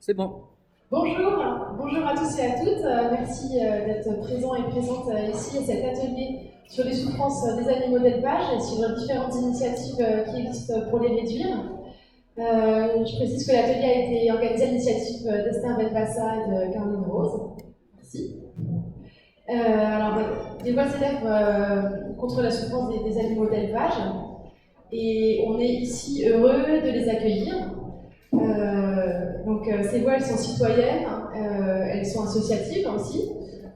C'est bon. Bonjour à tous et à toutes. Merci d'être présents et présentes ici à cet atelier sur les souffrances des animaux d'élevage et sur différentes initiatives qui existent pour les réduire. Je précise que l'atelier a été organisé à l'initiative d'Esther Benbassa et de Caroline Rose. Merci. Alors, des voix s'élèvent contre la souffrance des animaux d'élevage et on est ici heureux de les accueillir. Donc ces voix, elles sont citoyennes, elles sont associatives aussi.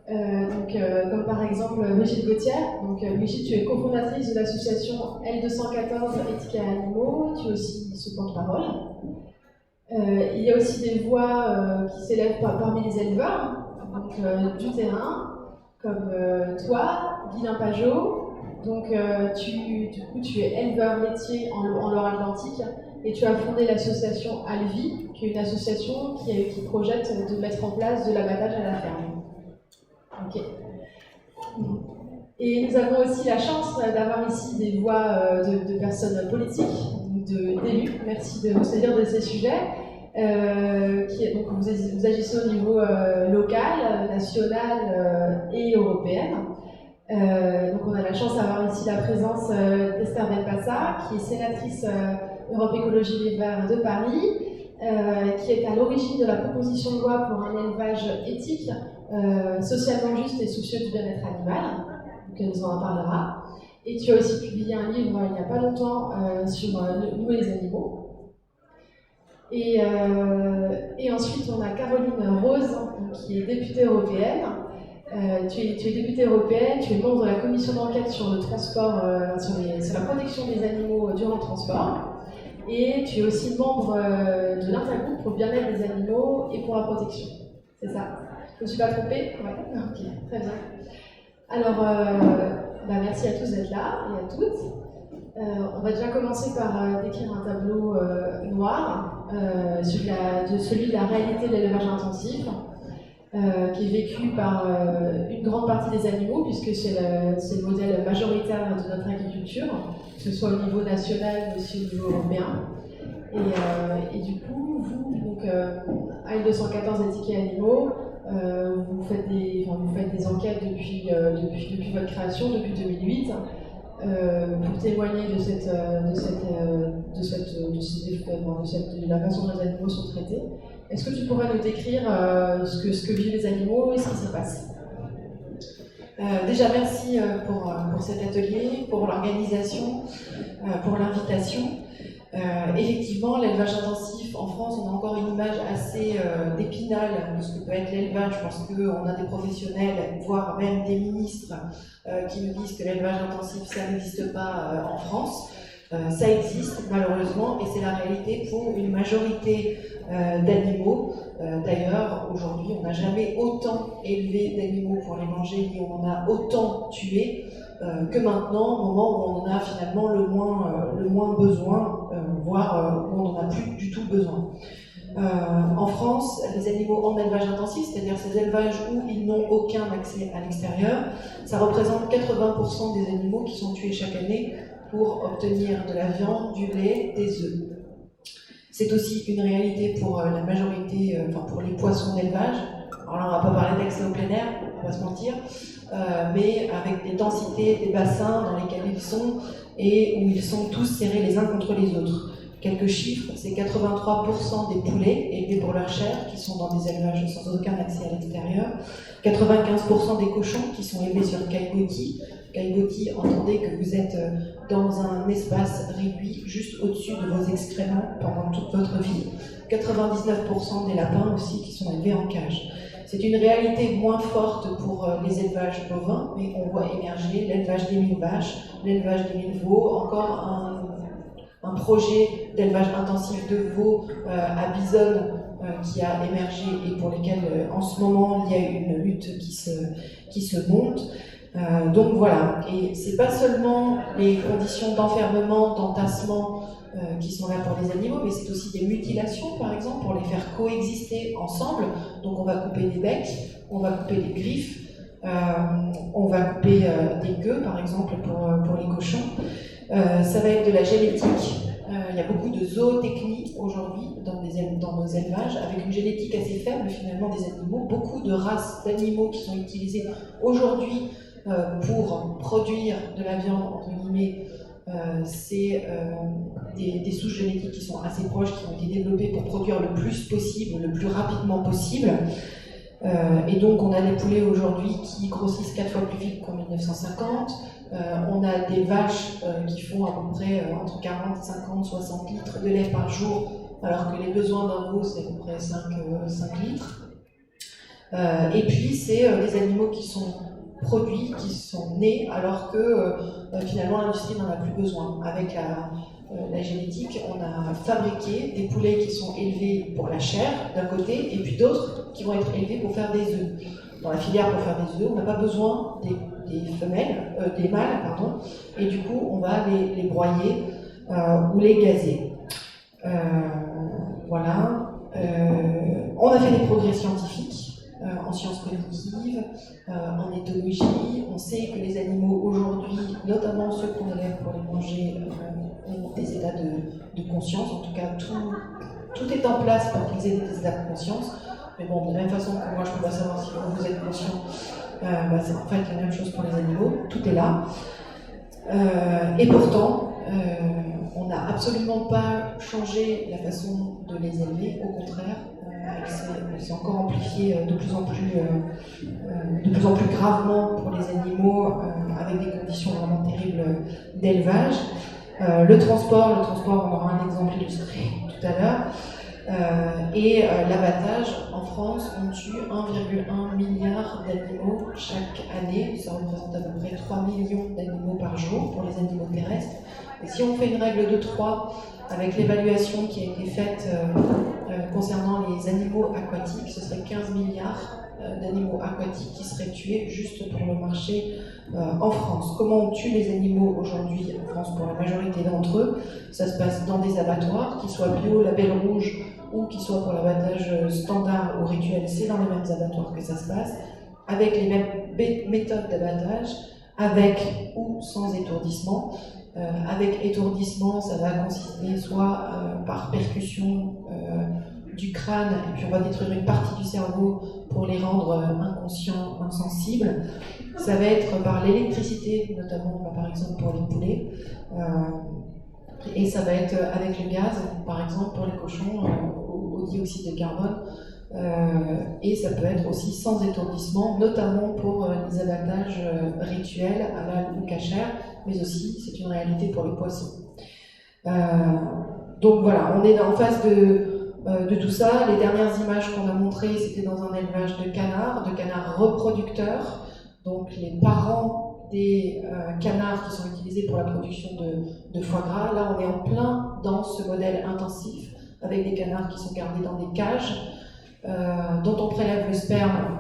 Comme par exemple Brigitte Gauthier. Donc Brigitte, tu es cofondatrice de l'association L214 Éthique et Animaux, tu es aussi sous porte-parole. Il y a aussi des voix qui s'élèvent parmi les éleveurs, donc du terrain, comme toi, Guylain Pajot. Donc tu es éleveur laitier en Loire-Atlantique. Et tu as fondé l'association Alvi, qui est une association qui projette de mettre en place de l'abattage à la ferme. Ok. Et nous avons aussi la chance d'avoir ici des voix de personnes politiques, d'élus, merci de vous saisir de ces sujets. Donc vous agissez au niveau local, national et européen. Donc on a la chance d'avoir ici la présence d'Esther Benbassa, qui est sénatrice Europe Écologie Les Verts de Paris, qui est à l'origine de la proposition de loi pour un élevage éthique, socialement juste et soucieux du bien-être animal, donc elle nous en parlera. Et tu as aussi publié un livre il n'y a pas longtemps sur nous et les animaux. Et ensuite on a Caroline Rose, qui est députée européenne. Tu es députée européenne, tu es membre de la commission d'enquête sur le transport, sur la protection des animaux durant le transport. Et tu es aussi membre de l'intergroupe pour le bien-être des animaux et pour la protection. C'est ça? Je ne me suis pas trompée? Ouais. Ok, très bien. Alors, merci à tous d'être là et à toutes. On va déjà commencer par décrire un tableau noir, celui de la réalité de l'élevage intensif, qui est vécu par une grande partie des animaux, puisque c'est le modèle majoritaire de notre agriculture, que ce soit au niveau national mais aussi au niveau européen. Et du coup, vous, donc, à L214 Éthique et Animaux, vous faites des enquêtes depuis votre création, depuis 2008, pour témoigner de la façon dont les animaux sont traités. Est-ce que tu pourrais nous décrire ce que vivent les animaux et ce qui s'y passe? Déjà, merci pour cet atelier, pour l'organisation, pour l'invitation. Effectivement, l'élevage intensif en France, on a encore une image assez d'épinal de ce que peut être l'élevage, parce qu'on a des professionnels, voire même des ministres, qui nous disent que l'élevage intensif, ça n'existe pas en France. Ça existe malheureusement, et c'est la réalité pour une majorité d'animaux. D'ailleurs, aujourd'hui, on n'a jamais autant élevé d'animaux pour les manger, et on en a autant tué que maintenant, au moment où on en a finalement le moins besoin, voire où on n'en a plus du tout besoin. En France, les animaux en élevage intensif, c'est-à-dire ces élevages où ils n'ont aucun accès à l'extérieur, ça représente 80% des animaux qui sont tués chaque année pour obtenir de la viande, du lait, des œufs. C'est aussi une réalité pour la majorité, pour les poissons d'élevage. Alors là, on ne va pas parler d'accès au plein air, on va pas se mentir, mais avec des densités, des bassins dans lesquels ils sont et où ils sont tous serrés les uns contre les autres. Quelques chiffres, c'est 83% des poulets élevés pour leur chair qui sont dans des élevages sans aucun accès à l'extérieur, 95% des cochons qui sont élevés sur caillebotis. Caillebotis, entendez que vous êtes dans un espace réduit juste au-dessus de vos excréments pendant toute votre vie. 99% des lapins aussi qui sont élevés en cage. C'est une réalité moins forte pour les élevages bovins, mais on voit émerger l'élevage des 1000 vaches, l'élevage des 1000 veaux, encore un projet d'élevage intensif de veaux à Bisonne qui a émergé et pour lesquels en ce moment il y a une lutte qui se monte. Donc voilà, et c'est pas seulement les conditions d'enfermement, d'entassement qui sont là pour les animaux, mais c'est aussi des mutilations par exemple pour les faire coexister ensemble. Donc on va couper des becs, on va couper des griffes, on va couper des queues par exemple pour les cochons. Ça va être de la génétique Il y a beaucoup de zootechnie aujourd'hui dans nos élevages, avec une génétique assez faible finalement des animaux, beaucoup de races d'animaux qui sont utilisées aujourd'hui pour produire de la viande, entre guillemets. C'est des souches génétiques qui sont assez proches, qui ont été développées pour produire le plus possible, le plus rapidement possible. Et donc on a des poulets aujourd'hui qui grossissent 4 fois plus vite qu'en 1950. On a des vaches qui font à peu près entre 40, 50, 60 litres de lait par jour, alors que les besoins d'un veau c'est à peu près 5 litres. Et puis c'est des animaux qui sont produits, qui sont nés, alors que finalement l'industrie n'en a plus besoin. Avec la génétique, on a fabriqué des poulets qui sont élevés pour la chair d'un côté, et puis d'autres qui vont être élevés pour faire des œufs. Dans la filière pour faire des œufs, on n'a pas besoin des mâles, et du coup on va les broyer ou les gazer. Voilà. On a fait des progrès scientifiques en sciences cognitives, en éthologie. On sait que les animaux aujourd'hui, notamment ceux qu'on élève pour les manger, ont des états de conscience. En tout cas, tout est en place pour qu'ils aient des états de conscience. Mais bon, de la même façon que moi, je ne peux pas savoir si vous êtes conscient, c'est en fait la même chose pour les animaux. Tout est là. Et pourtant, on n'a absolument pas changé la façon de les élever. Au contraire, c'est encore amplifié de plus en plus gravement pour les animaux, avec des conditions vraiment terribles d'élevage. Le transport, on aura un exemple illustré tout à l'heure. Et l'abattage, en France, on tue 1,1 milliard d'animaux chaque année. Ça représente à peu près 3 millions d'animaux par jour pour les animaux terrestres. Et si on fait une règle de 3, avec l'évaluation qui a été faite concernant les animaux aquatiques, ce serait 15 milliards d'animaux aquatiques qui seraient tués juste pour le marché en France. Comment on tue les animaux aujourd'hui en France pour la majorité d'entre eux? Ça se passe dans des abattoirs, qu'ils soient bio, label rouge, ou qu'ils soient pour l'abattage standard ou rituel, c'est dans les mêmes abattoirs que ça se passe, avec les mêmes méthodes d'abattage, avec ou sans étourdissement. Avec étourdissement, ça va consister soit par percussion du crâne, et puis on va détruire une partie du cerveau pour les rendre inconscients, insensibles. Ça va être par l'électricité, notamment par exemple pour les poulets. Et ça va être avec le gaz, par exemple pour les cochons, au dioxyde de carbone. Et ça peut être aussi sans étourdissement, notamment pour les abattages rituels à la ou cachère, mais aussi c'est une réalité pour les poissons. Donc voilà, on est en face de tout ça. Les dernières images qu'on a montrées, c'était dans un élevage de canards reproducteurs, donc les parents des canards qui sont utilisés pour la production de foie gras. Là, on est en plein dans ce modèle intensif, avec des canards qui sont gardés dans des cages, dont on prélève le sperme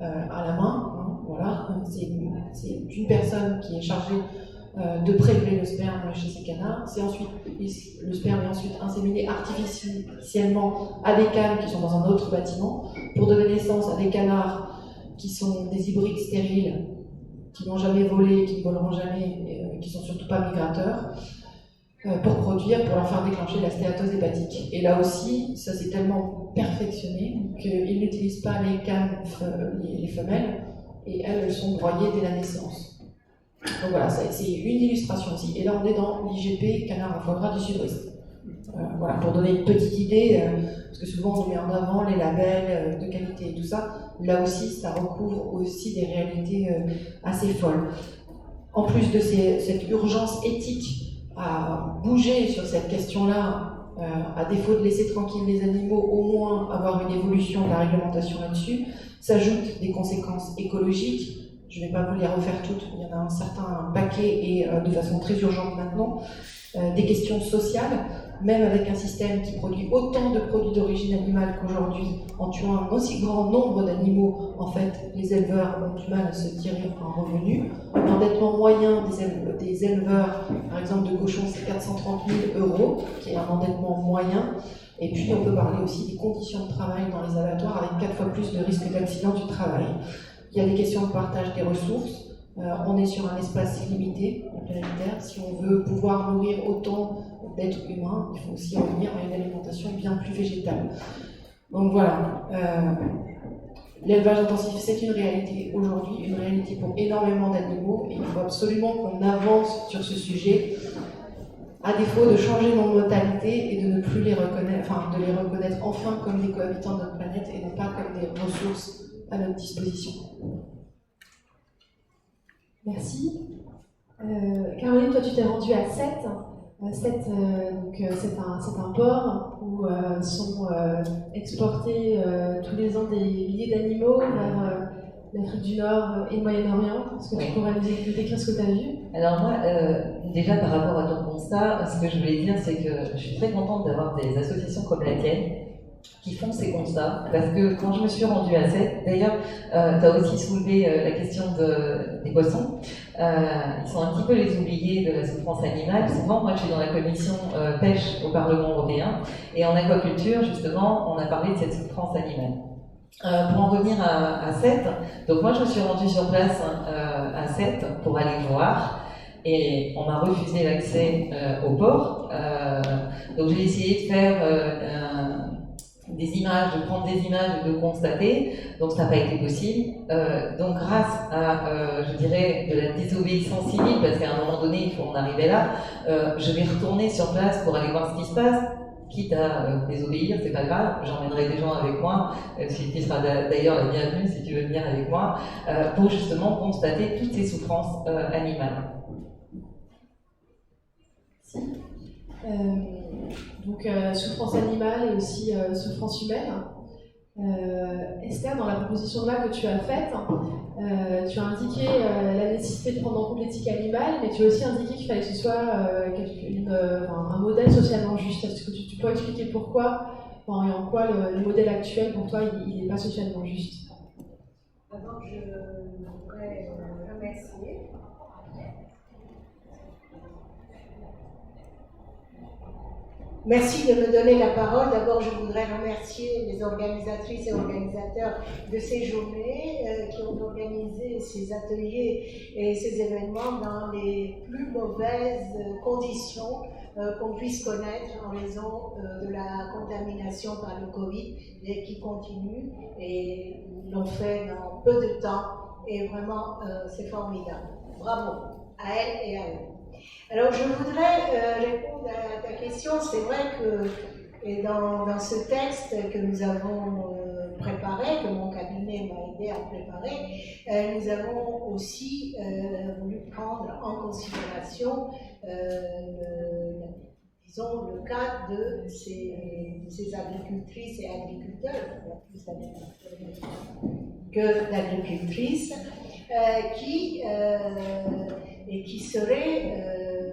à la main. Voilà. C'est une personne qui est chargée de prélever le sperme chez ces canards. Le sperme est ensuite inséminé artificiellement à des cannes qui sont dans un autre bâtiment pour donner naissance à des canards qui sont des hybrides stériles, qui n'ont jamais volé, qui ne voleront jamais, qui ne sont surtout pas migrateurs, pour leur faire déclencher la stéatose hépatique. Et là aussi, ça s'est tellement perfectionné qu'ils n'utilisent pas les cannes, les femelles, et elles sont broyées dès la naissance. Donc voilà, c'est une illustration aussi. Et là, on est dans l'IGP canard à foie gras du Sud-Ouest. Voilà, pour donner une petite idée, parce que souvent on met en avant les labels de qualité et tout ça. Là aussi, ça recouvre aussi des réalités assez folles. En plus de cette urgence éthique à bouger sur cette question-là, à défaut de laisser tranquilles les animaux, au moins avoir une évolution de la réglementation là-dessus, s'ajoutent des conséquences écologiques. Je ne vais pas vous les refaire toutes, il y en a un certain paquet et de façon très urgente maintenant. Des questions sociales, même avec un système qui produit autant de produits d'origine animale qu'aujourd'hui, en tuant un aussi grand nombre d'animaux, en fait, les éleveurs ont du mal à se tirer un revenu. L'endettement moyen des éleveurs, par exemple de cochons, c'est 430 000 €, qui est un endettement moyen. Et puis, on peut parler aussi des conditions de travail dans les abattoirs, avec 4 fois plus de risques d'accident du travail. Il y a des questions de partage des ressources. On est sur un espace limité, planétaire. Si on veut pouvoir nourrir autant d'êtres humains, il faut aussi revenir à une alimentation bien plus végétale. Donc voilà, l'élevage intensif, c'est une réalité aujourd'hui, une réalité pour énormément d'animaux, et il faut absolument qu'on avance sur ce sujet, à défaut de changer nos mentalités et de ne plus les reconnaître, de les reconnaître enfin comme des cohabitants de notre planète et non pas comme des ressources à notre disposition. Merci. Caroline, toi tu t'es rendue à Sète. C'est un port où sont exportés tous les ans des milliers d'animaux vers l'Afrique du Nord et le Moyen-Orient. Est-ce que tu pourrais nous décrire ce que tu as vu? Alors moi, déjà par rapport à ton constat, ce que je voulais dire, c'est que je suis très contente d'avoir des associations comme la tienne qui font ces constats, parce que quand je me suis rendue à Sète, d'ailleurs, tu as aussi soulevé la question des poissons. Ils sont un petit peu les oubliés de la souffrance animale. Souvent, moi je suis dans la commission pêche au Parlement européen, et en aquaculture, justement, on a parlé de cette souffrance animale. Pour en revenir à Sète, donc moi je me suis rendue sur place à Sète pour aller voir, et on m'a refusé l'accès au port. Donc j'ai essayé de faire des images, de prendre des images et de constater, donc ça n'a pas été possible. Donc grâce à, je dirais, de la désobéissance civile, parce qu'à un moment donné, il faut en arriver là, je vais retourner sur place pour aller voir ce qui se passe, quitte à désobéir, c'est pas grave, j'emmènerai des gens avec moi, tu seras d'ailleurs la bienvenue si tu veux venir avec moi, pour justement constater toutes ces souffrances animales. Donc souffrance animale et aussi souffrance humaine. Esther, dans la proposition de loi que tu as faite, tu as indiqué la nécessité de prendre en compte l'éthique animale, mais tu as aussi indiqué qu'il fallait que ce soit un modèle socialement juste. Est-ce que tu peux expliquer pourquoi, et en quoi le modèle actuel, pour toi, il n'est pas socialement juste? D'abord, je voudrais remercier. Merci de me donner la parole. D'abord, je voudrais remercier les organisatrices et organisateurs de ces journées qui ont organisé ces ateliers et ces événements dans les plus mauvaises conditions qu'on puisse connaître en raison de la contamination par le Covid et qui continue, et ils l'ont fait dans peu de temps, et vraiment c'est formidable. Bravo à elles et à eux. Alors, je voudrais répondre à ta question. C'est vrai que dans ce texte que nous avons préparé, que mon cabinet m'a aidé à préparer, nous avons aussi voulu prendre en considération disons, le cas de ces agricultrices et agriculteurs, plus d'agriculteurs que d'agricultrices, qui seraient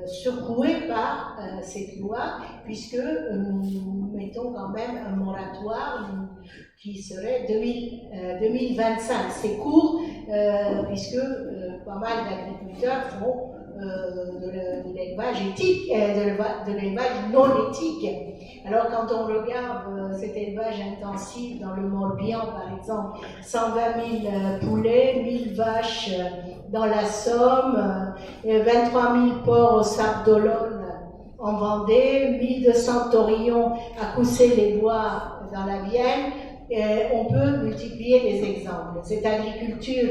secoués par cette loi, puisque nous mettons quand même un moratoire qui serait 2025. C'est court, puisque pas mal d'agriculteurs font de l'élevage éthique, de l'élevage non éthique. Alors quand on regarde cet élevage intensif dans le Morbihan par exemple, 120 000 poulets, 1000 vaches dans la Somme, 23 000 porcs au Sable d'Olonne en Vendée, 1200 taurillons à Coussay-les-Bois dans la Vienne, on peut multiplier les exemples. Cette agriculture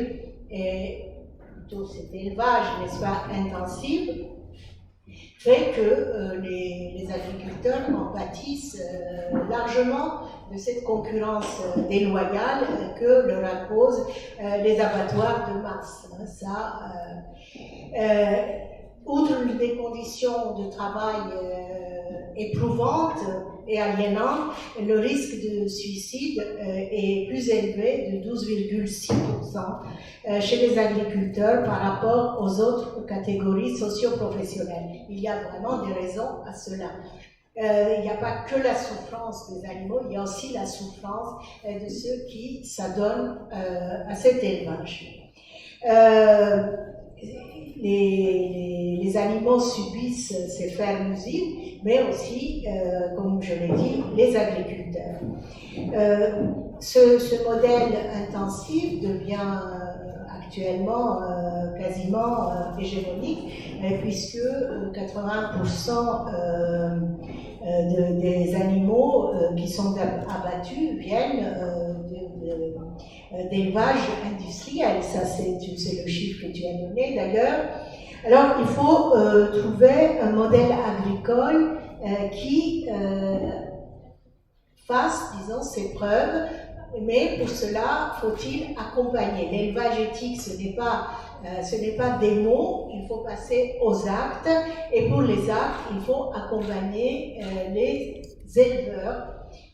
plutôt cet élevage, n'est-ce pas, intensif, fait que les agriculteurs en pâtissent largement de cette concurrence déloyale que leur imposent les abattoirs de masse. Outre des conditions de travail éprouvantes et aliénantes, le risque de suicide est plus élevé de 12,6% chez les agriculteurs par rapport aux autres catégories socio-professionnelles. Il y a vraiment des raisons à cela. Il n'y a pas que la souffrance des animaux, il y a aussi la souffrance de ceux qui s'adonnent à cet élevage. Les animaux subissent ces fermes usines, mais aussi, comme je l'ai dit, les agriculteurs. Ce modèle intensif devient actuellement quasiment hégémonique, puisque 80% des animaux qui sont abattus viennent d'élevage industriel. Ça, c'est le chiffre que tu as donné d'ailleurs. Alors, il faut trouver un modèle agricole qui fasse, disons, ses preuves, mais pour cela, faut-il accompagner. L'élevage éthique, ce n'est pas des mots, il faut passer aux actes, et pour les actes, il faut accompagner les éleveurs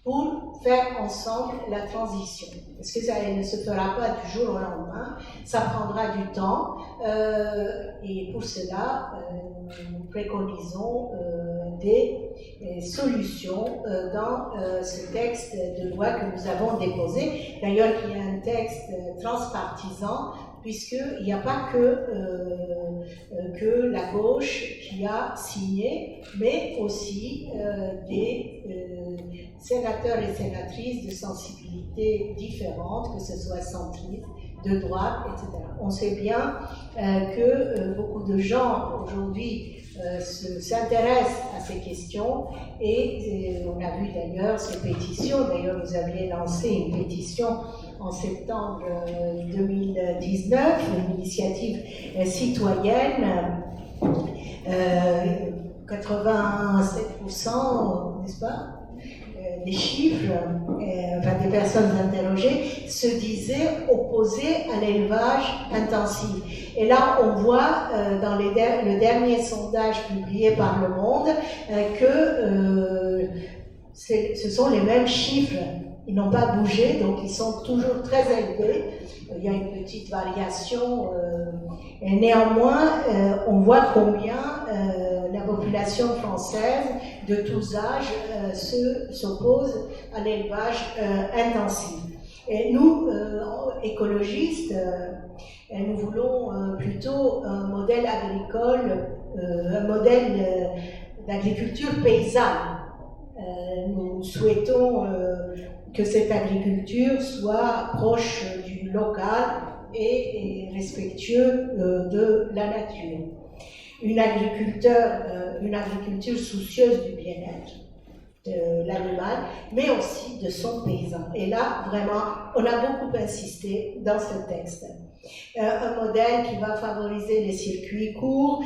pour faire ensemble la transition. Parce que ça ne se fera pas du jour au lendemain, ça prendra du temps, et pour cela, nous préconisons des solutions dans ce texte de loi que nous avons déposé. D'ailleurs, il y a un texte transpartisan, puisqu'il n'y a pas que la gauche qui a signé, mais aussi des sénateurs et sénatrices de sensibilités différentes, que ce soit centristes, de droite, etc. On sait bien que beaucoup de gens aujourd'hui s'intéressent à ces questions et on a vu d'ailleurs ces pétitions. D'ailleurs, vous aviez lancé une pétition en septembre 2019, une initiative citoyenne, 87%, n'est-ce pas, des chiffres, des personnes interrogées se disaient opposées à l'élevage intensif. Et là, on voit dans le dernier sondage publié par Le Monde que ce sont les mêmes chiffres. Ils n'ont pas bougé, donc ils sont toujours très élevés. Il y a une petite variation, et néanmoins, on voit combien la population française de tous âges s'oppose à l'élevage intensif. Et nous, écologistes, nous voulons plutôt un modèle agricole, un modèle d'agriculture paysanne. Nous souhaitons que cette agriculture soit proche du local et respectueux de la nature. Une agriculture soucieuse du bien-être de l'animal, mais aussi de son paysan. Et là, vraiment, on a beaucoup insisté dans ce texte. Un modèle qui va favoriser les circuits courts,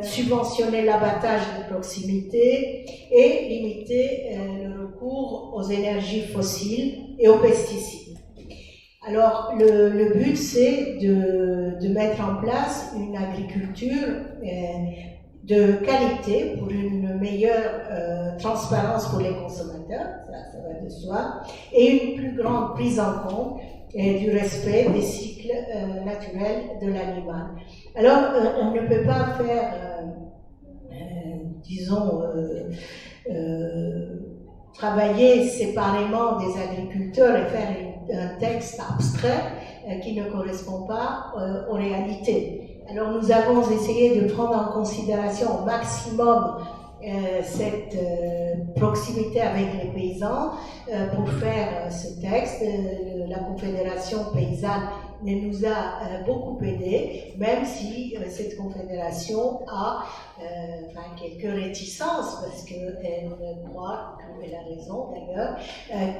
subventionner l'abattage de proximité et limiter le recours aux énergies fossiles et aux pesticides. Alors, le but, c'est de mettre en place une agriculture de qualité pour une meilleure transparence pour les consommateurs, ça va de soi, et une plus grande prise en compte du respect des cycles naturels de l'animal. Alors, on ne peut pas faire, travailler séparément des agriculteurs et faire un texte abstrait qui ne correspond pas aux réalités. Alors, nous avons essayé de prendre en considération au maximum cette proximité avec les paysans pour faire ce texte. La Confédération paysanne nous a beaucoup aidés, même si cette confédération a quelques réticences, parce qu'elle croit, elle a raison d'ailleurs,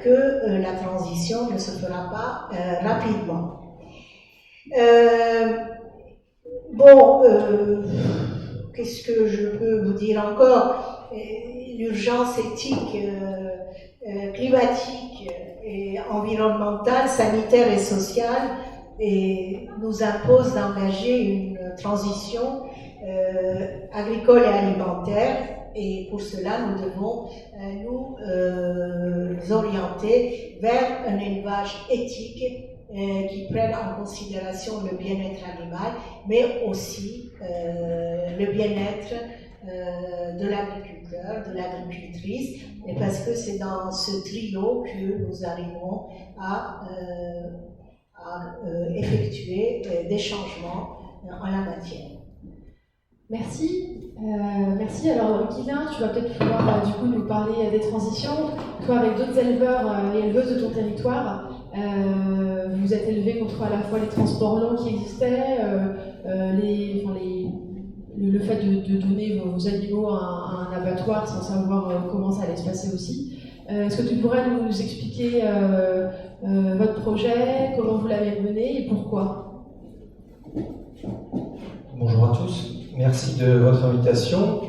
que la transition ne se fera pas rapidement. Qu'est-ce que je peux vous dire encore? L'urgence éthique, climatique et environnementale, sanitaire et sociale nous impose d'engager une transition agricole et alimentaire, et pour cela nous devons nous orienter vers un élevage éthique qui prenne en considération le bien-être animal, mais aussi le bien-être de l'agriculteur, de l'agricultrice, et parce que c'est dans ce trio que nous arrivons à effectuer des changements en la matière. Merci. Merci. Alors, Guilain, tu vas peut-être pouvoir du coup nous parler des transitions. Toi, avec d'autres éleveurs et éleveuses de ton territoire, Vous êtes élevé contre à la fois les transports longs qui existaient, le fait de donner vos animaux à un abattoir sans savoir comment ça allait se passer aussi. Est-ce que tu pourrais nous expliquer votre projet, comment vous l'avez mené et pourquoi? Bonjour à tous, merci de votre invitation.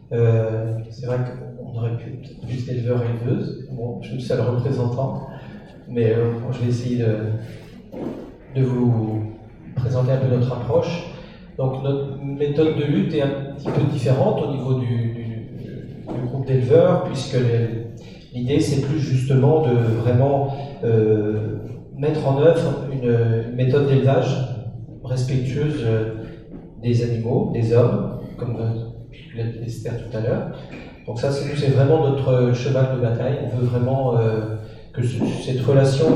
C'est vrai qu'on aurait pu être plus d'éleveurs et éleveuses. Bon, je suis le seul représentant, mais je vais essayer de vous présenter un peu notre approche. Donc notre méthode de lutte est un petit peu différente au niveau du groupe d'éleveurs, puisque l'idée c'est plus justement de vraiment mettre en œuvre une méthode d'élevage respectueuse des animaux, des hommes, comme l'a dit Esther tout à l'heure. Donc ça c'est vraiment notre cheval de bataille. On veut vraiment que cette relation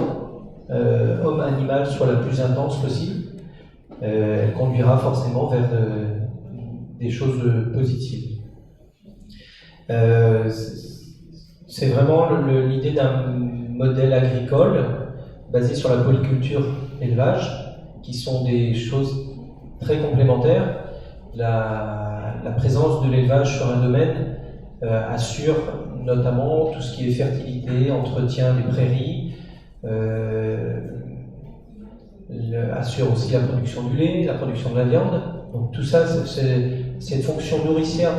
homme-animal soit la plus intense possible. Elle conduira forcément vers des choses positives. C'est vraiment l'idée d'un modèle agricole basé sur la polyculture élevage, qui sont des choses très complémentaires. La présence de l'élevage sur un domaine assure notamment tout ce qui est fertilité, entretien des prairies, assure aussi la production du lait, la production de la viande. Donc tout ça, cette fonction nourricière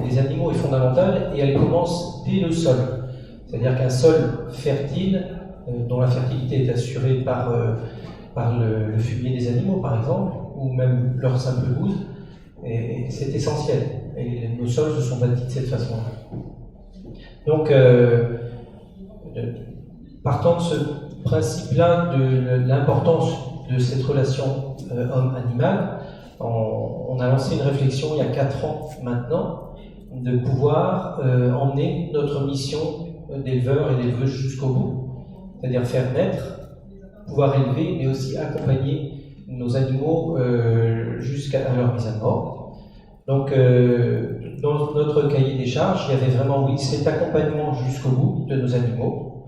des animaux est fondamentale et elle commence dès le sol. C'est-à-dire qu'un sol fertile, dont la fertilité est assurée par le fumier des animaux par exemple, ou même leur simple bouse, c'est essentiel. Et nos sols se sont bâtis de cette façon-là. Donc, partant de ce principe-là de l'importance de cette relation homme-animal, on a lancé une réflexion il y a 4 ans maintenant de pouvoir emmener notre mission d'éleveur et d'éleveuse jusqu'au bout, c'est-à-dire faire naître, pouvoir élever, mais aussi accompagner nos animaux jusqu'à leur mise à mort. Donc, dans notre cahier des charges, il y avait vraiment, oui, cet accompagnement jusqu'au bout de nos animaux.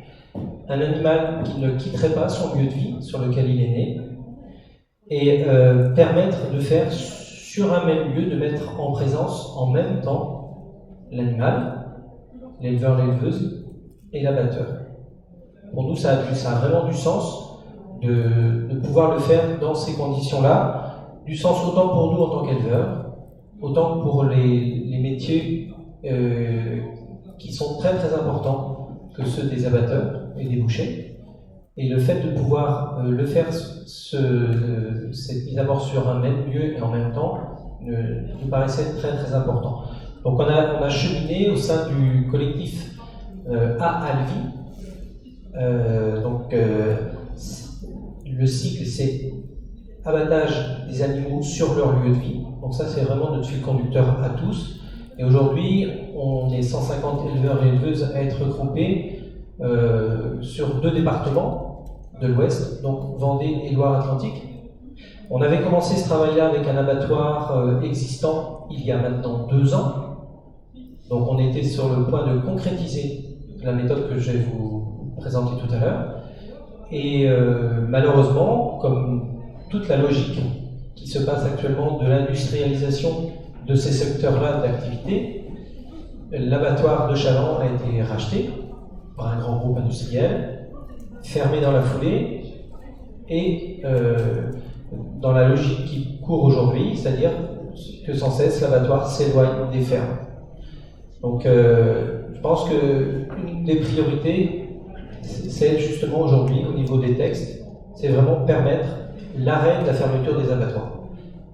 Un animal qui ne quitterait pas son lieu de vie sur lequel il est né, et permettre de faire sur un même lieu, de mettre en présence en même temps l'animal, l'éleveur, l'éleveuse et l'abatteur. Pour nous, ça a vraiment du sens de pouvoir le faire dans ces conditions-là, du sens autant pour nous en tant qu'éleveurs, autant que pour les métiers qui sont très très importants que ceux des abatteurs et des bouchers. Et le fait de pouvoir le faire, cette mise à mort sur un même lieu et en même temps, nous paraissait très très important. Donc on a cheminé au sein du collectif A-Alvi. Le cycle, c'est abattage des animaux sur leur lieu de vie. Donc ça, c'est vraiment notre fil conducteur à tous. Et aujourd'hui, on est 150 éleveurs et éleveuses à être regroupés sur 2 départements de l'Ouest, donc Vendée et Loire-Atlantique. On avait commencé ce travail-là avec un abattoir existant il y a maintenant 2 ans. Donc on était sur le point de concrétiser la méthode que je vais vous présenter tout à l'heure. Et malheureusement, comme toute la logique qui se passe actuellement de l'industrialisation de ces secteurs-là d'activité, l'abattoir de Chaland a été racheté par un grand groupe industriel, fermé dans la foulée, et dans la logique qui court aujourd'hui, c'est-à-dire que sans cesse l'abattoir s'éloigne des fermes. Donc je pense qu'une des priorités, c'est justement aujourd'hui, au niveau des textes, c'est vraiment permettre l'arrêt de la fermeture des abattoirs,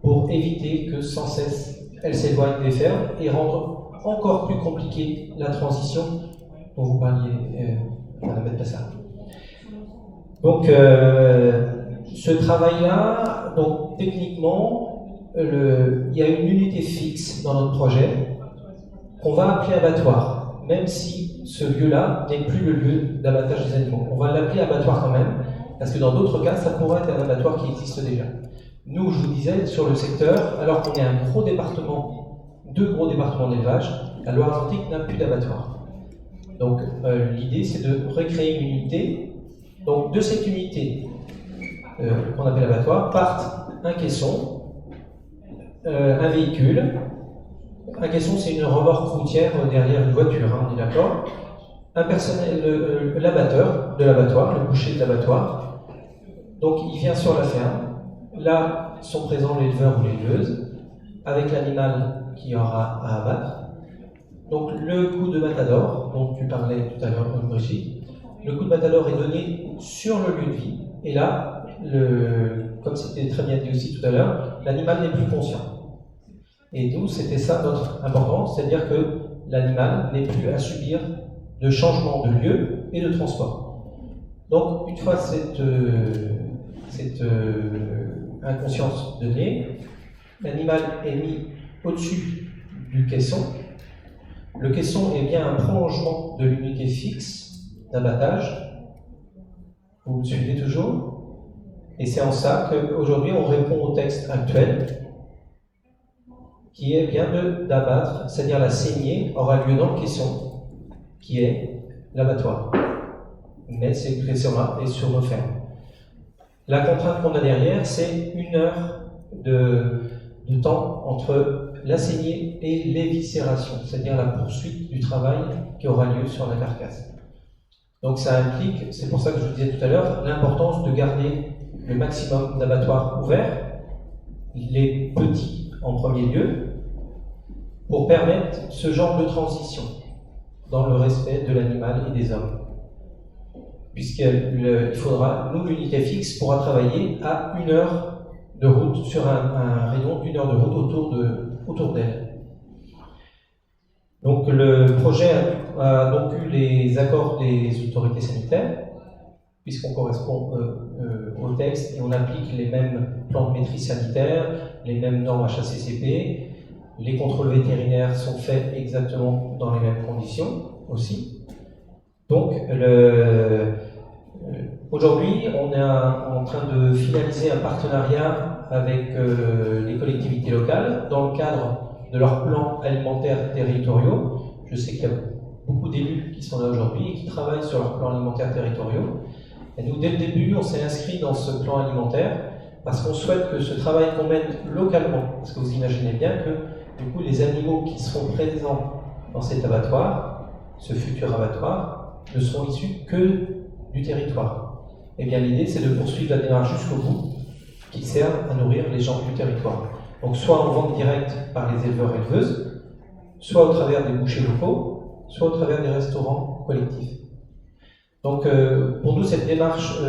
pour éviter que sans cesse elles s'éloignent des fermes et rendre encore plus compliquée la transition dont vous parliez, Madame Passard. Donc ce travail-là, donc techniquement, il y a une unité fixe dans notre projet qu'on va appeler abattoir, même si ce lieu-là n'est plus le lieu d'abattage des animaux. On va l'appeler abattoir quand même, parce que dans d'autres cas, ça pourrait être un abattoir qui existe déjà. Nous, je vous disais, sur le secteur, alors qu'on est un gros département, 2 gros départements d'élevage, la Loire-Atlantique n'a plus d'abattoir. Donc l'idée, c'est de recréer une unité Donc de cette unité qu'on appelle abattoir partent un caisson, un véhicule. Un caisson, c'est une remorque routière derrière une voiture, hein, on est d'accord. Un personnel, l'abatteur de l'abattoir, le boucher de l'abattoir. Donc il vient sur la ferme. Là sont présents l'éleveur ou l'éleveuse, avec l'animal qu'il y aura à abattre. Donc le coup de matador, dont tu parlais tout à l'heure, Brigitte, le coup de matador est donné sur le lieu de vie. Et là, comme c'était très bien dit aussi tout à l'heure, l'animal n'est plus conscient. Et nous, c'était ça notre importance, c'est-à-dire que l'animal n'est plus à subir de changement de lieu et de transport. Donc, une fois cette inconscience donnée, l'animal est mis au-dessus du caisson. Le caisson est bien un prolongement de l'unité fixe d'abattage. Vous me suivez toujours? Et c'est en ça qu'aujourd'hui on répond au texte actuel, qui est bien d'abattre, c'est-à-dire la saignée aura lieu dans le caisson, qui est l'abattoir. Mais c'est là et sur nos fermes. La contrainte qu'on a derrière, c'est 1 heure de temps entre la saignée et l'éviscération, c'est-à-dire la poursuite du travail qui aura lieu sur la carcasse. Donc ça implique, c'est pour ça que je vous disais tout à l'heure, l'importance de garder le maximum d'abattoirs ouverts, les petits en premier lieu, pour permettre ce genre de transition dans le respect de l'animal et des hommes. Puisqu'il faudra, nous, l'unité fixe pourra travailler à 1 heure de route, sur un rayon d'1 heure de route autour d'elle. Donc le projet a donc eu les accords des autorités sanitaires, puisqu'on correspond au texte et on applique les mêmes plans de maîtrise sanitaire, les mêmes normes HACCP, les contrôles vétérinaires sont faits exactement dans les mêmes conditions aussi. Donc aujourd'hui, on est en train de finaliser un partenariat avec les collectivités locales dans le cadre de leurs plans alimentaires territoriaux. Je sais qu'il y a beaucoup d'élus qui sont là aujourd'hui et qui travaillent sur leurs plans alimentaires territoriaux. Et nous, dès le début, on s'est inscrit dans ce plan alimentaire parce qu'on souhaite que ce travail qu'on mène localement, parce que vous imaginez bien que du coup, les animaux qui seront présents dans cet abattoir, ce futur abattoir, ne seront issus que du territoire. Et bien l'idée, c'est de poursuivre la démarche jusqu'au bout, qui sert à nourrir les gens du territoire. Donc soit en vente directe par les éleveurs-éleveuses, soit au travers des bouchers locaux, soit au travers des restaurants collectifs. Donc pour nous, cette démarche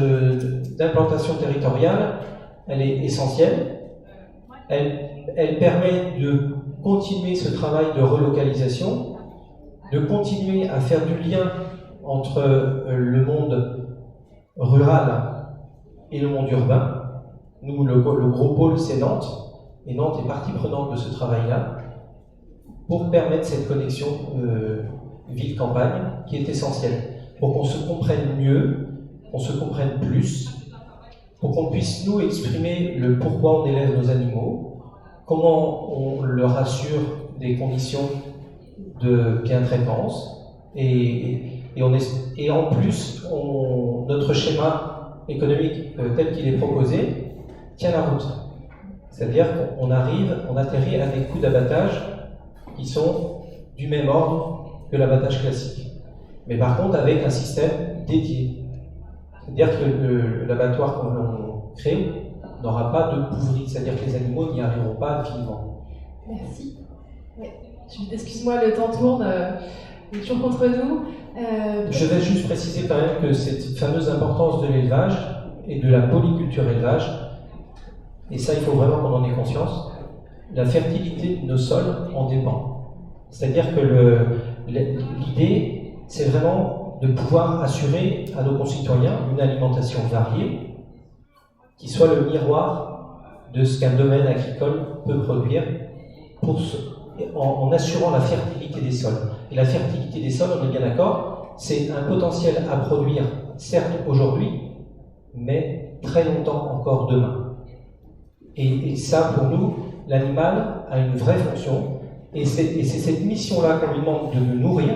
d'implantation territoriale, elle est essentielle. Elle permet de continuer ce travail de relocalisation, de continuer à faire du lien entre le monde rural et le monde urbain. Nous, le gros pôle, c'est Nantes. Et Nantes est partie prenante de ce travail-là pour permettre cette connexion ville-campagne qui est essentielle, pour qu'on se comprenne mieux, qu'on se comprenne plus, pour qu'on puisse nous exprimer le pourquoi on élève nos animaux, comment on leur assure des conditions de bientraitance, et en plus, notre schéma économique tel qu'il est proposé tient la route. C'est-à-dire qu'on atterrit à des coûts d'abattage qui sont du même ordre que l'abattage classique. Mais par contre avec un système dédié. C'est-à-dire que l'abattoir qu'on crée n'aura pas de bouverie, c'est-à-dire que les animaux n'y arriveront pas vivants. Merci. Ouais. Excuse-moi, le temps tourne, il est toujours contre nous. Je vais juste préciser quand même que cette fameuse importance de l'élevage et de la polyculture élevage, et ça il faut vraiment qu'on en ait conscience, la fertilité de nos sols en dépend. C'est-à-dire que l'idée, c'est vraiment de pouvoir assurer à nos concitoyens une alimentation variée qui soit le miroir de ce qu'un domaine agricole peut produire en assurant la fertilité des sols. Et la fertilité des sols, on est bien d'accord, c'est un potentiel à produire, certes aujourd'hui, mais très longtemps encore demain. Et ça, pour nous, l'animal a une vraie fonction, et c'est cette mission-là qu'on lui demande de nous nourrir,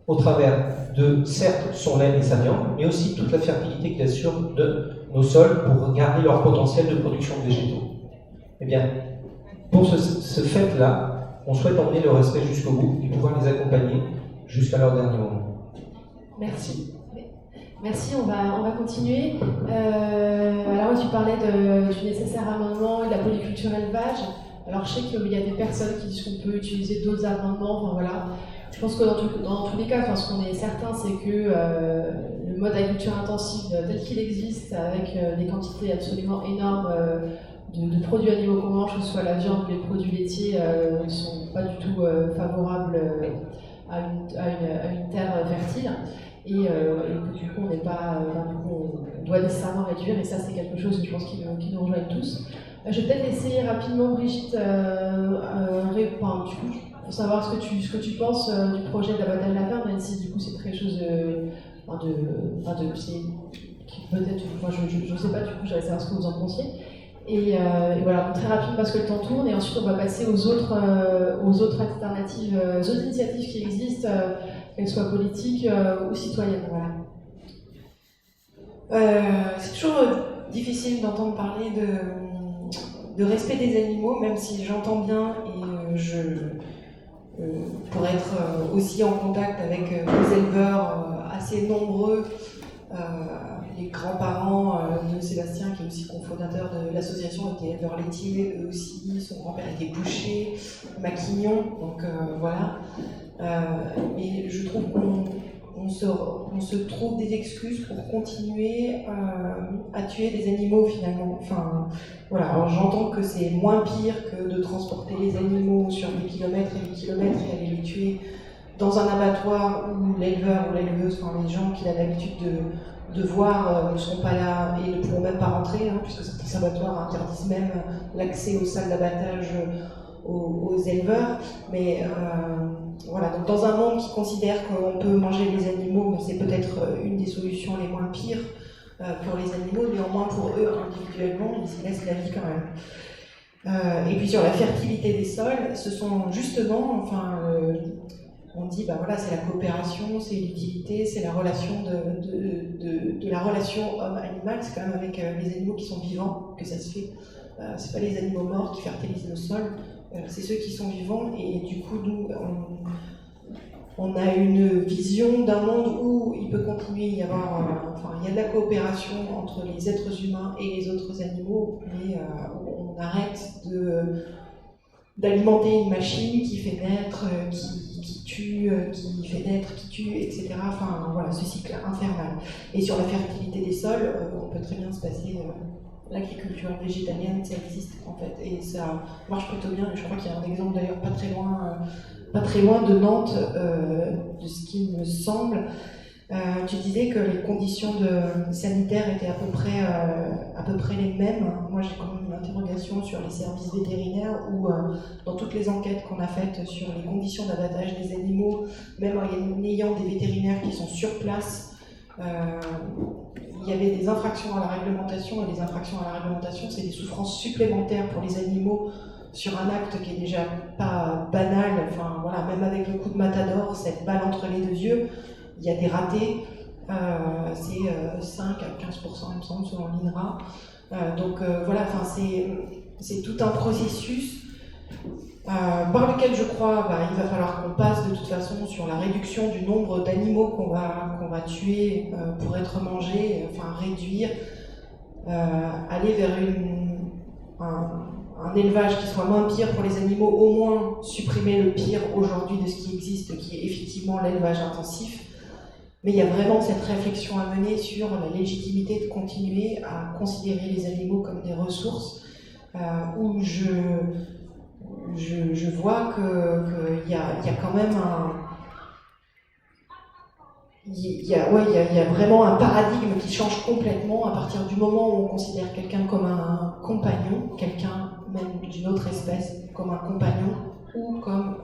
au travers de, certes, son laine et sa viande, mais aussi toute la fertilité qu'il assure de nos sols pour garder leur potentiel de production de végétaux. Eh bien, pour ce fait-là, on souhaite emmener le respect jusqu'au bout et pouvoir les accompagner jusqu'à leur dernier moment. Merci. Merci, on va continuer. Alors, tu parlais du nécessaire amendement et de la polyculture élevage. Alors, je sais qu'il y a des personnes qui disent qu'on peut utiliser d'autres amendements, enfin voilà. Je pense que dans tous les cas, ce qu'on est certain, c'est que le mode agriculture intensive tel qu'il existe, avec des quantités absolument énormes de produits animaux qu'on mange, que ce soit la viande ou les produits laitiers, ne sont pas du tout favorables à une terre fertile. Et du coup, on doit nécessairement réduire, et ça, c'est quelque chose que je pense qui nous rejoignent tous. Je vais peut-être laisser rapidement Brigitte répondre, du coup, pour savoir ce que tu penses du projet d'abattage de la ferme, même si du coup c'est quelque chose peut-être, je ne sais pas, du coup, j'allais savoir ce que vous en pensiez. Et voilà, très rapide parce que le temps tourne, et ensuite on va passer aux autres alternatives, aux autres initiatives qui existent, qu'elles soient politiques ou citoyennes. Voilà. C'est toujours difficile d'entendre parler de respect des animaux, même si j'entends bien et pour être aussi en contact avec des éleveurs assez nombreux, les grands-parents de Sébastien, qui est aussi cofondateur de l'association, étaient éleveurs laitiers, eux aussi, son grand-père était boucher, maquignon, donc voilà. Et je trouve qu'on se trouve des excuses pour continuer à tuer des animaux finalement. Enfin, voilà. Alors j'entends que c'est moins pire que de transporter les animaux sur des kilomètres et des kilomètres et aller les tuer dans un abattoir où l'éleveur ou l'éleveuse, enfin les gens qu'il a l'habitude de voir ne seront pas là et ne pourront même pas rentrer, puisque certains abattoirs interdisent même l'accès aux salles d'abattage aux éleveurs. Mais voilà, donc dans un monde qui considère qu'on peut manger les animaux, c'est peut-être une des solutions les moins pires pour les animaux, néanmoins pour eux individuellement, ils se laissent la vie quand même. Et puis sur la fertilité des sols, ce sont justement, on dit, voilà, c'est la coopération, c'est l'utilité, c'est la relation de la relation homme-animal, c'est quand même avec les animaux qui sont vivants que ça se fait. C'est pas les animaux morts qui fertilisent le sol, c'est ceux qui sont vivants, et du coup, nous, on a une vision d'un monde où il peut continuer à y avoir, il y a de la coopération entre les êtres humains et les autres animaux, mais on arrête d'alimenter une machine qui fait naître, qui tue, qui fait naître, qui tue, etc. Enfin, voilà, ce cycle infernal. Et sur la fertilité des sols, on peut très bien se passer l'agriculture végétalienne, ça existe en fait, et ça marche plutôt bien. Et je crois qu'il y a un exemple d'ailleurs pas très loin de Nantes, de ce qui me semble. Tu disais que les conditions sanitaires étaient à peu près les mêmes. Moi, j'ai quand même une interrogation sur les services vétérinaires où, dans toutes les enquêtes qu'on a faites sur les conditions d'abattage des animaux, même en ayant des vétérinaires qui sont sur place, il y avait des infractions à la réglementation, et les infractions à la réglementation, c'est des souffrances supplémentaires pour les animaux sur un acte qui est déjà pas banal. Enfin, voilà, même avec le coup de matador, cette balle entre les deux yeux, il y a des ratés, c'est 5 à 15%, il me semble, selon l'INRA. Donc voilà, c'est tout un processus par lequel je crois il va falloir qu'on passe de toute façon sur la réduction du nombre d'animaux qu'on va tuer pour être mangés, réduire, aller vers un élevage qui soit moins pire pour les animaux, au moins supprimer le pire aujourd'hui de ce qui existe, qui est effectivement l'élevage intensif. Mais il y a vraiment cette réflexion à mener sur la légitimité de continuer à considérer les animaux comme des ressources, où je vois qu'il y a quand même il y a vraiment un paradigme qui change complètement à partir du moment où on considère quelqu'un comme un compagnon, quelqu'un même d'une autre espèce comme un compagnon, ou comme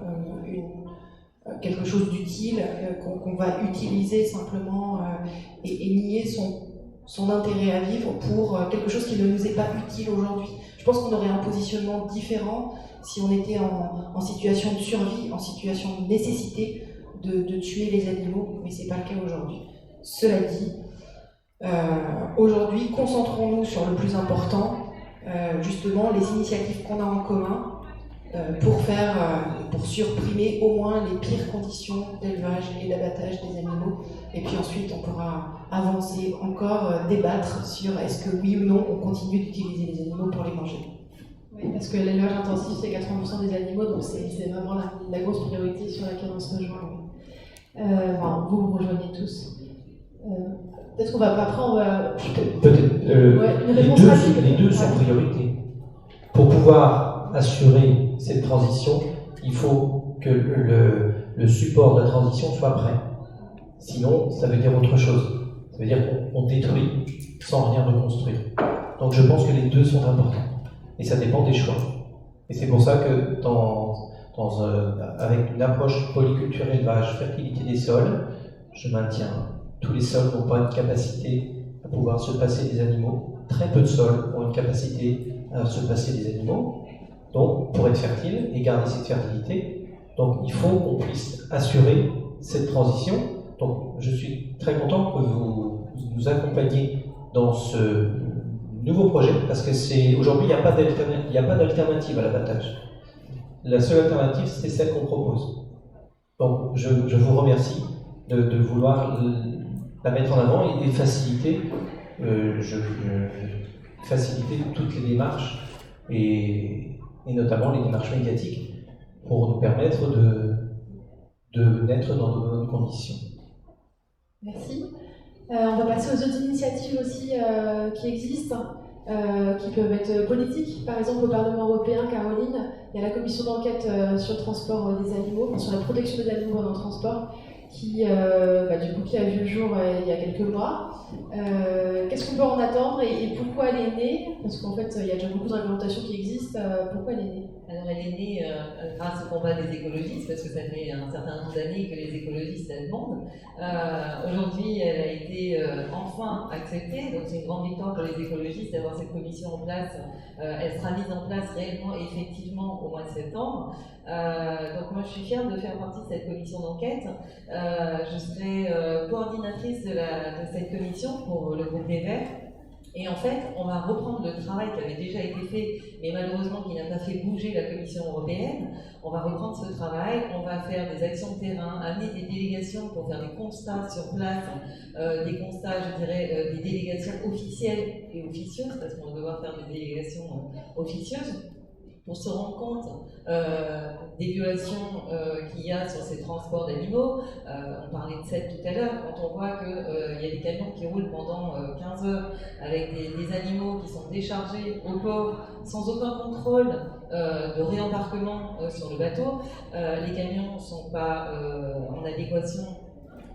quelque chose d'utile qu'on va utiliser simplement et nier son intérêt à vivre pour quelque chose qui ne nous est pas utile aujourd'hui. Je pense qu'on aurait un positionnement différent si on était en situation de survie, en situation de nécessité de tuer les animaux, mais c'est pas le cas aujourd'hui. Cela dit, aujourd'hui, concentrons-nous sur le plus important, justement les initiatives qu'on a en commun pour supprimer au moins les pires conditions d'élevage et d'abattage des animaux. Et puis ensuite, on pourra avancer encore, débattre sur est-ce que oui ou non on continue d'utiliser les animaux pour les manger. Oui, parce que l'élevage intensif, c'est 80% des animaux, donc c'est vraiment la grosse priorité sur laquelle on se rejoint. Vous rejoignez tous. Peut-être qu'on va pas après, on va. Peut-être. Les deux sont priorité. Pour pouvoir assurer cette transition, il faut que le support de la transition soit prêt. Sinon, ça veut dire autre chose. Ça veut dire qu'on détruit sans rien reconstruire. Donc je pense que les deux sont importants. Et ça dépend des choix. Et c'est pour ça que avec une approche polyculture élevage, fertilité des sols, je maintiens. Tous les sols n'ont pas une capacité à pouvoir se passer des animaux. Très peu de sols ont une capacité à se passer des animaux. Donc, pour être fertile et garder cette fertilité, donc il faut qu'on puisse assurer cette transition. Donc, je suis très content que vous nous accompagniez dans ce nouveau projet, parce que aujourd'hui, il n'y a pas d'alternative à l'abattage. La seule alternative, c'est celle qu'on propose. Donc, je vous remercie de vouloir la mettre en avant et faciliter, faciliter toutes les démarches et notamment les démarches médiatiques pour nous permettre de naître dans de bonnes conditions. Merci. On va passer aux autres initiatives aussi qui existent, qui peuvent être politiques. Par exemple, au Parlement européen, Caroline, il y a la commission d'enquête sur le transport des animaux, sur la protection des animaux pendant le transport, qui a vu le jour il y a quelques mois. Qu'est-ce qu'on peut en attendre et pourquoi elle est née? Parce qu'en fait, il y a déjà beaucoup de réglementations qui existent. Pourquoi elle est née? Alors elle est née grâce au combat des écologistes, parce que ça fait un certain nombre d'années que les écologistes la demandent. Aujourd'hui, elle a été enfin acceptée, donc c'est une grande victoire pour les écologistes d'avoir cette commission en place. Elle sera mise en place réellement et effectivement au mois de septembre. Donc moi je suis fière de faire partie de cette commission d'enquête. Je serai coordinatrice de cette commission pour le groupe des Verts. Et en fait, on va reprendre le travail qui avait déjà été fait, mais malheureusement qui n'a pas fait bouger la Commission européenne. On va reprendre ce travail, on va faire des actions de terrain, amener des délégations pour faire des constats sur place, des constats, je dirais, des délégations officielles et officieuses, parce qu'on va devoir faire des délégations officieuses, pour se rendre compte des violations qu'il y a sur ces transports d'animaux. On parlait de 7 tout à l'heure, quand on voit qu'il y a des camions qui roulent pendant 15 heures avec des animaux qui sont déchargés au port sans aucun contrôle de réembarquement sur le bateau. Les camions ne sont pas en adéquation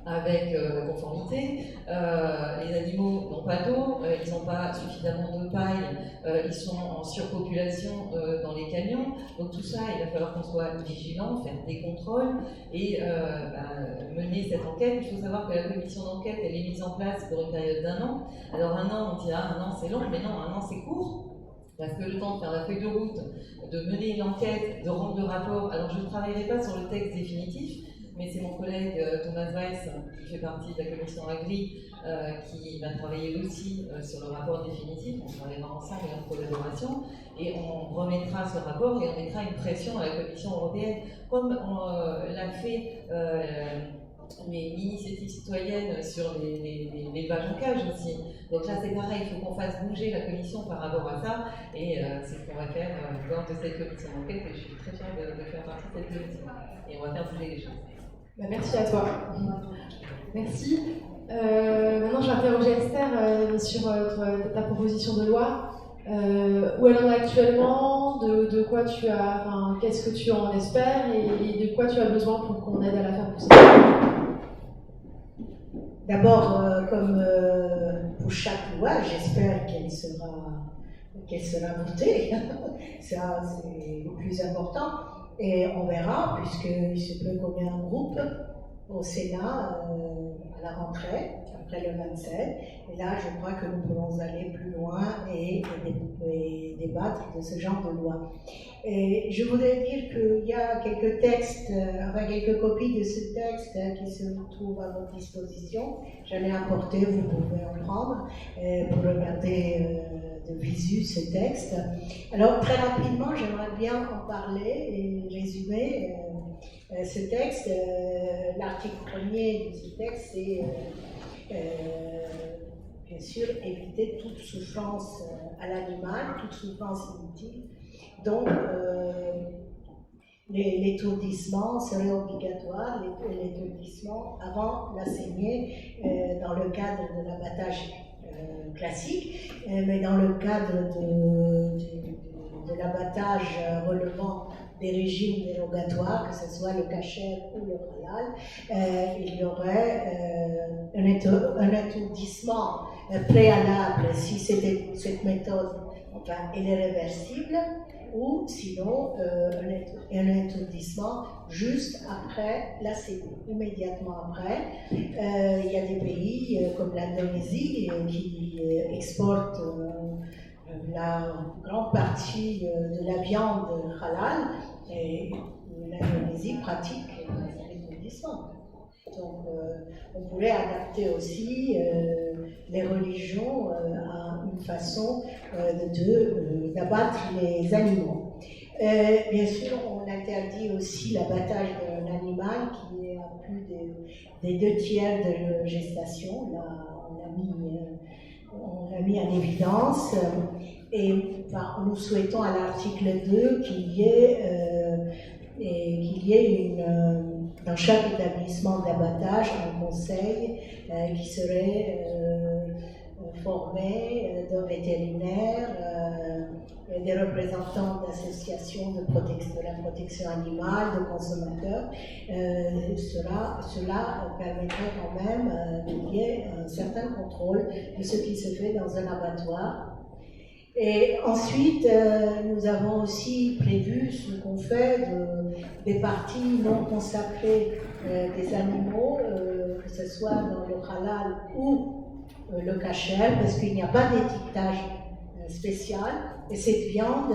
avec la conformité, les animaux n'ont pas d'eau, ils n'ont pas suffisamment de paille, ils sont en surpopulation dans les camions, donc tout ça, il va falloir qu'on soit vigilant, faire des contrôles et mener cette enquête. Il faut savoir que la commission d'enquête, elle est mise en place pour une période d'1 an. Alors 1 an, on dit 1 an c'est long, mais non, 1 an c'est court. Parce que le temps de faire la feuille de route, de mener l'enquête, de rendre le rapport, alors je ne travaillerai pas sur le texte définitif, mais c'est mon collègue Thomas Weiss, qui fait partie de la commission Agri, qui va travailler aussi sur le rapport définitif. On travaillera ensemble et en collaboration, et on remettra ce rapport et on mettra une pression à la Commission européenne, comme on l'a fait l'initiative citoyenne sur l'élevage en cage aussi. Donc là c'est pareil, il faut qu'on fasse bouger la Commission par rapport à ça, et c'est ce qu'on va faire lors de cette commission d'enquête, et je suis très fière de faire partie de cette commission. Et on va faire bouger les choses. Merci à toi. Merci. Maintenant, je vais interroger Esther sur ta proposition de loi. Où elle en est actuellement, de quoi tu as, qu'est-ce que tu en espères et de quoi tu as besoin pour qu'on aide à la faire pousser. D'abord, comme pour chaque loi, j'espère qu'elle sera votée. Ça, c'est le plus important. Et on verra, puisqu'il se peut qu'on ait un groupe au Sénat à la rentrée, après le 27. Et là, je crois que nous pourrons aller plus loin et débattre de ce genre de loi. Et je voudrais dire qu'il y a quelques textes, quelques copies de ce texte qui se trouvent à votre disposition. J'en ai apporté, vous pouvez en prendre pour regarder de visu ce texte. Alors, très rapidement, j'aimerais bien en parler et résumer ce texte. L'article premier de ce texte, c'est bien sûr éviter toute souffrance à l'animal, toute souffrance inutile. Donc, l'étourdissement serait obligatoire, l'étourdissement avant la saignée dans le cadre de l'abattage classique, mais dans le cadre de l'abattage relevant des régimes dérogatoires, que ce soit le kasher ou le halal, il y aurait un étourdissement préalable si cette méthode elle est réversible, ou sinon un étourdissement juste après la saignée, immédiatement après. Il y a des pays comme l'Indonésie qui exportent la grande partie de la viande halal, et l'Indonésie pratique l'étourdissement. Donc on pourrait adapter aussi les religions à une façon d'abattre les animaux. Bien sûr, on interdit aussi l'abattage d'un animal qui est à plus des 2/3 de gestation. Là, on l'a mis en évidence. Et nous souhaitons à l'article 2 qu'il y ait dans chaque établissement d'abattage un conseil qui serait formé d'un vétérinaire, des représentants d'associations de la protection animale, de consommateurs. Cela permettrait quand même qu'il y ait un certain contrôle de ce qui se fait dans un abattoir. Et ensuite, nous avons aussi prévu ce qu'on fait des parties non consacrées des animaux, que ce soit dans le halal ou le kasher, parce qu'il n'y a pas d'étiquetage spécial, et cette viande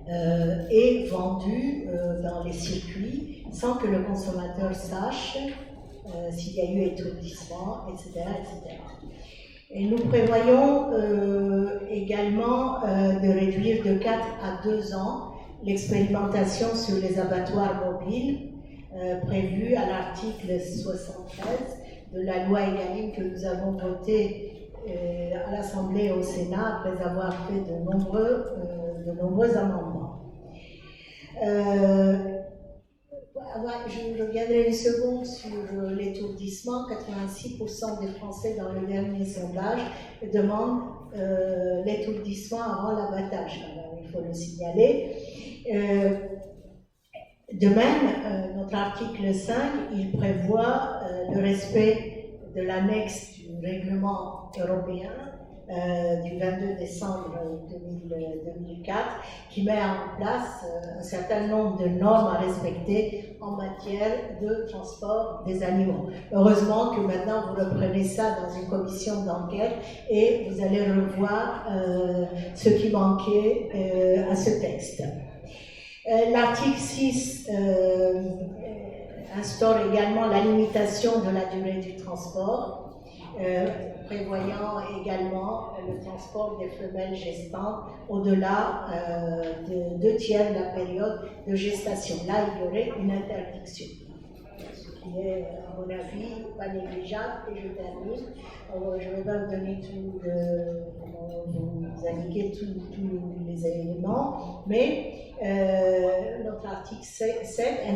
est vendue dans les circuits sans que le consommateur sache s'il y a eu étourdissement, etc., etc. Et nous prévoyons également de réduire de 4 à 2 ans l'expérimentation sur les abattoirs mobiles prévue à l'article 73 de la loi Egalim que nous avons votée à l'Assemblée et au Sénat après avoir fait de nombreux amendements. Je reviendrai une seconde sur l'étourdissement. 86% des Français dans le dernier sondage demandent l'étourdissement avant l'abattage. Il faut le signaler. De même, notre article 5, il prévoit le respect de l'annexe du règlement européen du 22 décembre 2004, qui met en place un certain nombre de normes à respecter en matière de transport des animaux. Heureusement que maintenant vous reprenez ça dans une commission d'enquête et vous allez revoir ce qui manquait à ce texte. L'article 6 instaure également la limitation de la durée du transport, prévoyant également le transport des femelles gestantes au-delà de 2/3 de la période de gestation. Là, il y aurait une interdiction, ce qui est, à mon avis, pas négligeable. Et je termine. Je ne vais pas vous donner vous indiquer tous les éléments, mais notre article 7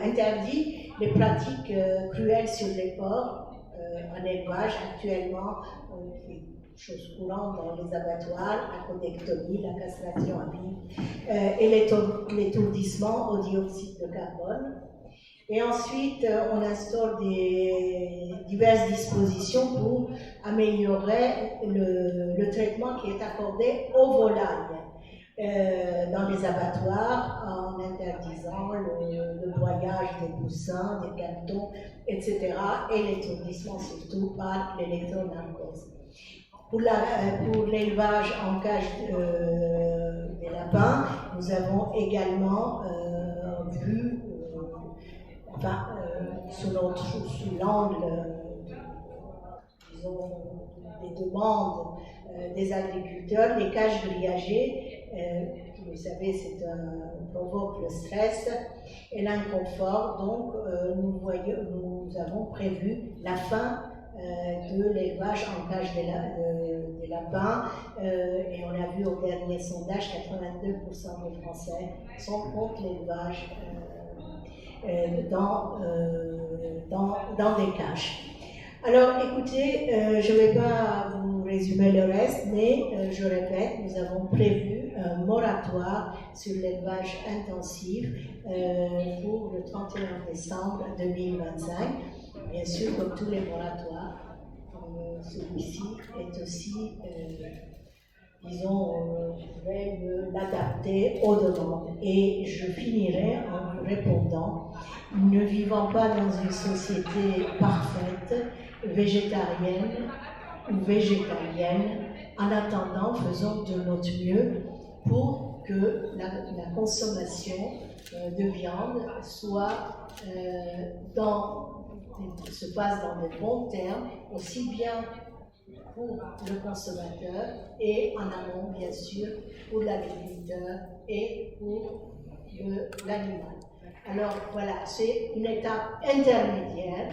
interdit les pratiques cruelles sur les porcs en élevage actuellement, chose courante dans les abattoirs, la codectomie, la castration à vif et l'étourdissement au dioxyde de carbone. Et ensuite, on instaure diverses dispositions pour améliorer le traitement qui est accordé aux volailles. dans les abattoirs en interdisant le broyage des poussins, des canetons, etc. et l'étourdissement surtout par l'électronarcose. Pour l'élevage en cage des lapins, nous avons également vu, sous l'angle, disons, des demandes des agriculteurs, les cages grillagées, qui, vous savez, provoque le stress et l'inconfort. Donc, nous avons prévu la fin de l'élevage en cage des lapins, et on a vu au dernier sondage 82% des Français sont contre l'élevage dans des cages. Alors écoutez, je ne vais pas vous résumer le reste, mais je répète, nous avons prévu un moratoire sur l'élevage intensif pour le 31 décembre 2025. Bien sûr, comme tous les moratoires, celui-ci est aussi, disons, je vais l'adapter aux demandes. Et je finirai en vous répondant, nous ne vivons pas dans une société parfaite, végétarienne ou végétalienne. En attendant, faisons de notre mieux pour que la consommation de viande se passe dans de bons termes, aussi bien pour le consommateur et en amont, bien sûr, pour l'agriculteur et pour l'animal. Alors voilà, c'est une étape intermédiaire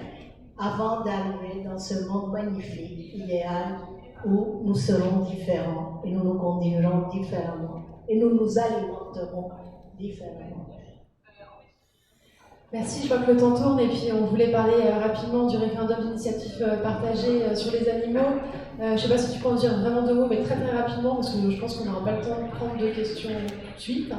avant d'arriver dans ce monde magnifique, idéal, où nous serons différents et nous nous conduirons différemment et nous nous alimenterons différemment. Merci, je vois que le temps tourne et puis on voulait parler rapidement du référendum d'initiative partagée sur les animaux. Je ne sais pas si tu peux en dire vraiment 2 mots, mais très très rapidement, parce que je pense qu'on n'aura pas le temps de prendre 2 questions tout de suite.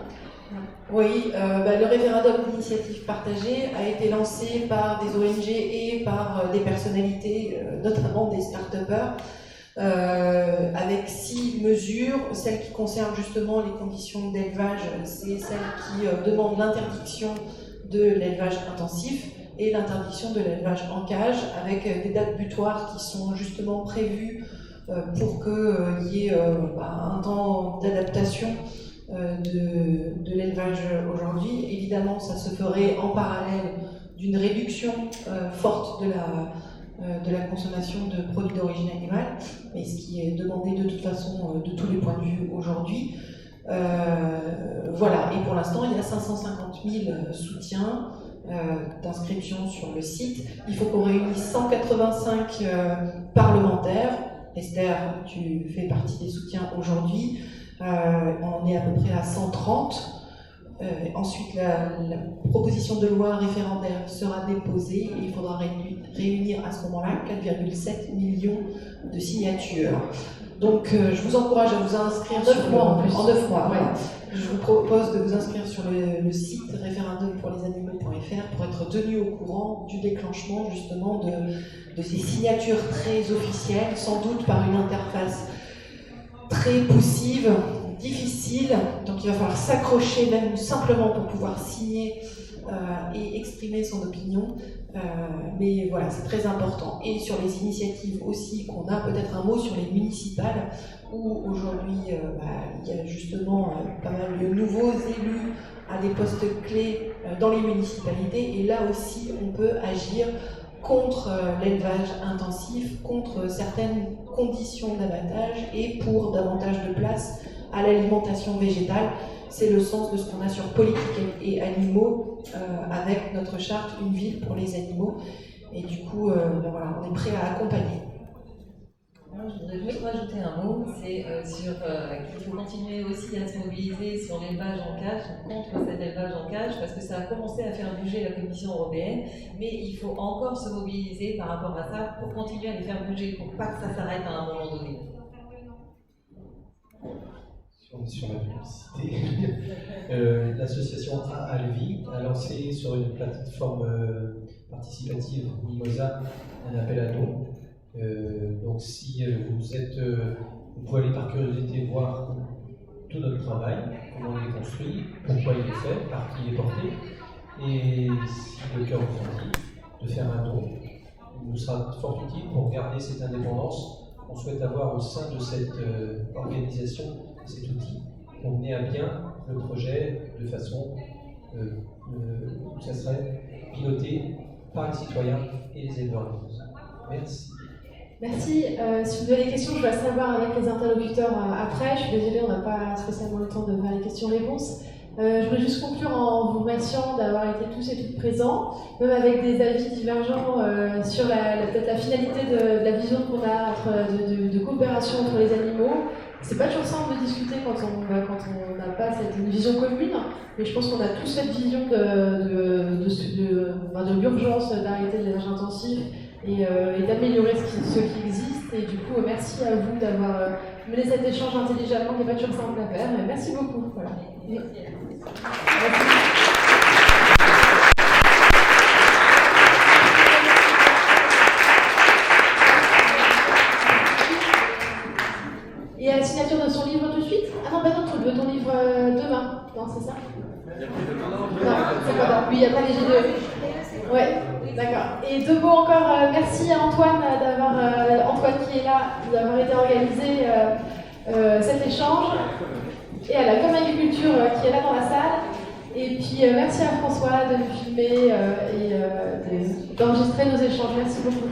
Oui, le référendum d'initiative partagée a été lancé par des ONG et par des personnalités, notamment des start-upers, avec 6 mesures. Celle qui concerne justement les conditions d'élevage, c'est celle qui demande l'interdiction de l'élevage intensif et l'interdiction de l'élevage en cage, avec des dates butoirs qui sont justement prévues pour qu'il y ait un temps d'adaptation de l'élevage aujourd'hui. Évidemment, ça se ferait en parallèle d'une réduction forte de la consommation de produits d'origine animale, et ce qui est demandé de toute façon de tous les points de vue aujourd'hui. Voilà, et pour l'instant, il y a 550 000 soutiens d'inscription sur le site. Il faut qu'on réunisse 185 parlementaires. Esther, tu fais partie des soutiens aujourd'hui. On est à peu près à 130. Ensuite, la proposition de loi référendaire sera déposée et il faudra réunir à ce moment-là 4,7 millions de signatures. Donc, je vous encourage à vous inscrire en 9 mois. Ouais. Je vous propose de vous inscrire sur le site référendumpourlesanimaux.fr pour être tenu au courant du déclenchement justement de ces signatures très officielles, sans doute par une interface très poussive, difficile. Donc, il va falloir s'accrocher même simplement pour pouvoir signer et exprimer son opinion. Mais voilà, c'est très important. Et sur les initiatives aussi, qu'on a peut-être un mot sur les municipales, où aujourd'hui il y a justement pas mal de nouveaux élus à des postes clés dans les municipalités. Et là aussi, on peut agir contre l'élevage intensif, contre certaines conditions d'abattage et pour davantage de place à l'alimentation végétale. C'est le sens de ce qu'on a sur politique et animaux avec notre charte Une ville pour les animaux. Et du coup, voilà, on est prêt à accompagner. Je voudrais juste rajouter un mot, c'est qu'il faut continuer aussi à se mobiliser sur l'élevage en cage, contre cet élevage en cage, parce que ça a commencé à faire bouger la Commission européenne, mais il faut encore se mobiliser par rapport à ça pour continuer à les faire bouger, pour pas que ça s'arrête à un moment donné. Sur la publicité, l'association Alvi a lancé sur une plateforme participative Mimosa un appel à dons. Donc si vous pouvez aller par curiosité voir tout notre travail, comment il est construit, pourquoi il est fait, par qui il est porté, et si le cœur vous en dit, de faire un don. Il nous sera fort utile pour garder cette indépendance qu'on souhaite avoir au sein de cette organisation, cet outil, pour mener à bien le projet de façon où ça serait piloté par les citoyens et les éleveurs. Merci. Merci. Si vous avez des questions, je vais savoir avec les interlocuteurs après. Je suis désolée, on n'a pas spécialement le temps de faire les questions-réponses. Je voudrais juste conclure en vous remerciant d'avoir été tous et toutes présents, même avec des avis divergents sur peut-être la finalité de la vision qu'on a de coopération entre les animaux. C'est pas toujours simple de discuter quand on n'a pas une vision commune, mais je pense qu'on a tous cette vision de l'urgence d'arrêter l'élevage intensif et d'améliorer ce qui existe. Et du coup, merci à vous d'avoir mené cet échange intelligemment, qui n'est pas toujours simple à faire. Merci beaucoup. Voilà. Et à la signature de son livre tout de suite? Ah non, de ton livre demain. Non, c'est ça? Non, c'est pas ça. Oui, après les G2. Ouais, d'accord. Et deux mots encore, merci à Antoine Antoine qui est là, d'avoir été organisé cet échange. Et à la Com Agriculture qui est là dans la salle. Et puis merci à François de nous filmer et d'enregistrer nos échanges. Merci beaucoup.